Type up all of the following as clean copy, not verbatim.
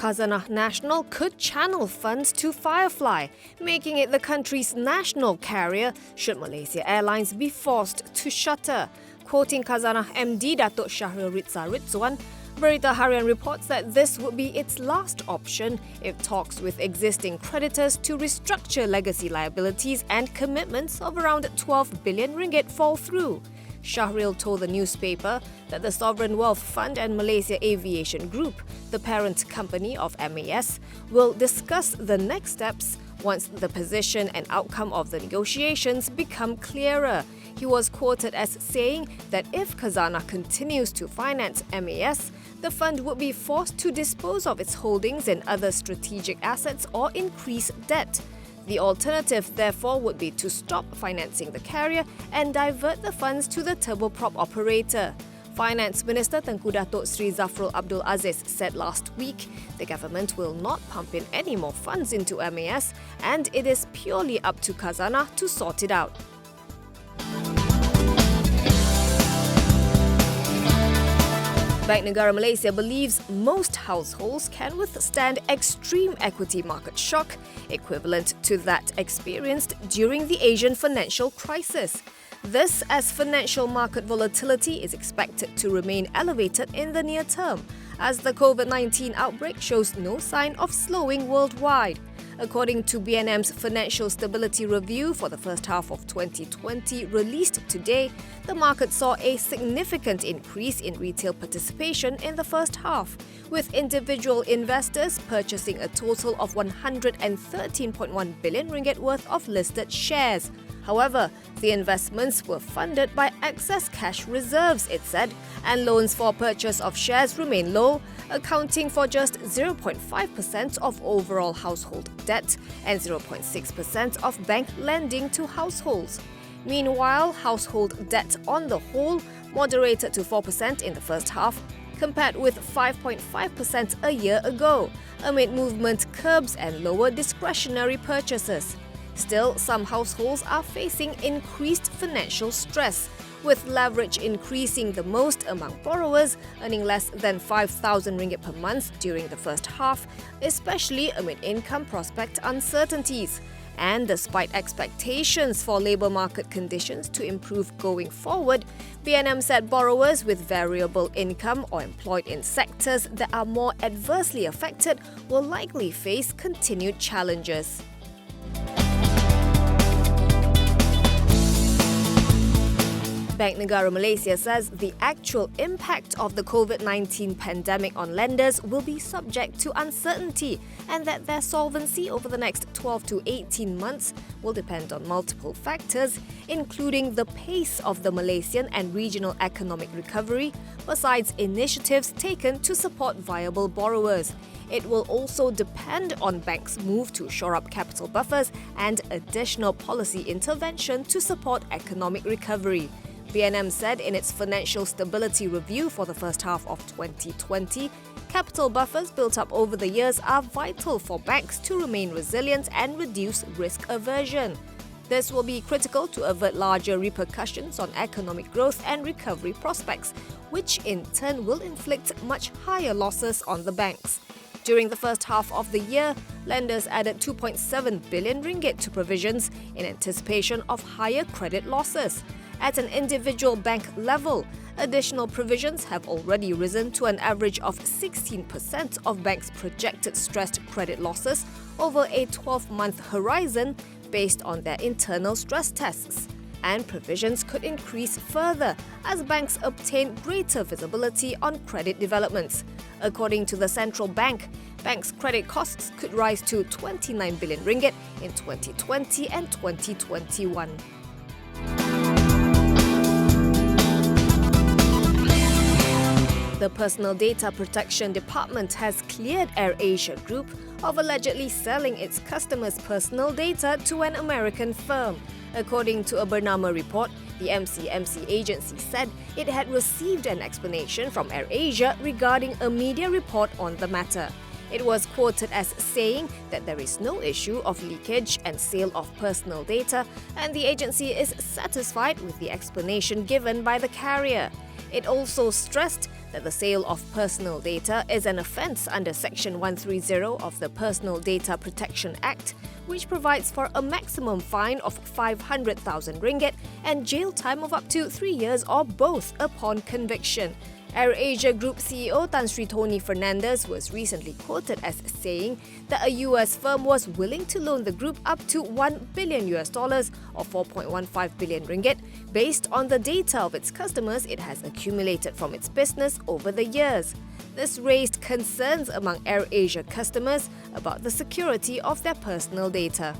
Khazanah Nasional could channel funds to Firefly, making it the country's national carrier should Malaysia Airlines be forced to shutter. Quoting Khazanah MD Datuk Syahril Ritza Ridzuan, Berita Harian reports that this would be its last option if talks with existing creditors to restructure legacy liabilities and commitments of around 12 billion ringgit fall through. Syahril told the newspaper that the Sovereign Wealth Fund and Malaysia Aviation Group, the parent company of MAS, will discuss the next steps once the position and outcome of the negotiations become clearer. He was quoted as saying that if Khazanah continues to finance MAS, the fund would be forced to dispose of its holdings in other strategic assets or increase debt. The alternative, therefore, would be to stop financing the carrier and divert the funds to the turboprop operator. Finance Minister Tengku Datuk Sri Zafrul Abdul Aziz said last week the government will not pump in any more funds into MAS and it is purely up to Khazanah to sort it out. Bank Negara Malaysia believes most households can withstand extreme equity market shock, equivalent to that experienced during the Asian financial crisis. This as financial market volatility is expected to remain elevated in the near term, as the COVID-19 outbreak shows no sign of slowing worldwide. According to BNM's Financial Stability Review for the first half of 2020 released today, the market saw a significant increase in retail participation in the first half, with individual investors purchasing a total of 113.1 billion ringgit worth of listed shares. However, the investments were funded by excess cash reserves, it said, and loans for purchase of shares remain low, accounting for just 0.5% of overall household debt and 0.6% of bank lending to households. Meanwhile, household debt on the whole moderated to 4% in the first half, compared with 5.5% a year ago, amid movement curbs and lower discretionary purchases. Still, some households are facing increased financial stress, with leverage increasing the most among borrowers earning less than 5,000 ringgit per month during the first half, especially amid income prospect uncertainties. And despite expectations for labour market conditions to improve going forward, BNM said borrowers with variable income or employed in sectors that are more adversely affected will likely face continued challenges. Bank Negara Malaysia says the actual impact of the COVID-19 pandemic on lenders will be subject to uncertainty and that their solvency over the next 12 to 18 months will depend on multiple factors, including the pace of the Malaysian and regional economic recovery, besides initiatives taken to support viable borrowers. It will also depend on banks' move to shore up capital buffers and additional policy intervention to support economic recovery. BNM said in its Financial Stability Review for the first half of 2020, capital buffers built up over the years are vital for banks to remain resilient and reduce risk aversion. This will be critical to avert larger repercussions on economic growth and recovery prospects, which in turn will inflict much higher losses on the banks. During the first half of the year, lenders added 2.7 billion ringgit to provisions in anticipation of higher credit losses. At an individual bank level, additional provisions have already risen to an average of 16% of banks' projected stressed credit losses over a 12-month horizon based on their internal stress tests. And provisions could increase further as banks obtain greater visibility on credit developments. According to the central bank, banks' credit costs could rise to 29 billion ringgit in 2020 and 2021. The Personal Data Protection Department has cleared AirAsia Group of allegedly selling its customers' personal data to an American firm. According to a Bernama report, the MCMC agency said it had received an explanation from AirAsia regarding a media report on the matter. It was quoted as saying that there is no issue of leakage and sale of personal data, and the agency is satisfied with the explanation given by the carrier. It also stressed that the sale of personal data is an offence under Section 130 of the Personal Data Protection Act, which provides for a maximum fine of 500,000 ringgit and jail time of up to 3 years or both upon conviction. AirAsia Group CEO Tan Sri Tony Fernandez was recently quoted as saying that a US firm was willing to loan the group up to $1 billion or 4.15 billion ringgit based on the data of its customers it has accumulated from its business over the years. This raised concerns among AirAsia customers about the security of their personal data.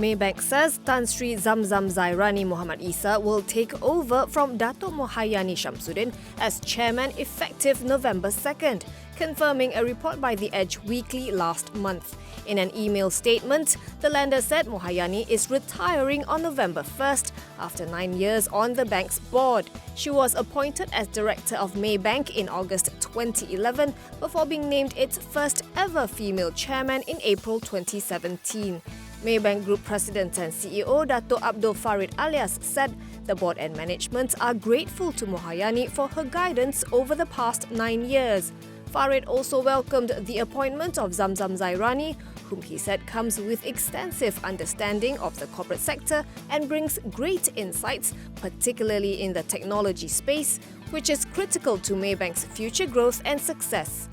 Maybank says Tan Sri Zamzam Zairani Muhammad Isa will take over from Dato' Mohyani Shamsuddin as chairman effective November 2nd, confirming a report by The Edge Weekly last month. In an email statement, the lender said Mohyani is retiring on November 1st after 9 years on the bank's board. She was appointed as director of Maybank in August 2011 before being named its first ever female chairman in April 2017. Maybank Group President and CEO Dato' Abdul Farid Alias said the board and management are grateful to Mohyani for her guidance over the past 9 years. Farid also welcomed the appointment of Zamzam Zairani, whom he said comes with extensive understanding of the corporate sector and brings great insights, particularly in the technology space, which is critical to Maybank's future growth and success.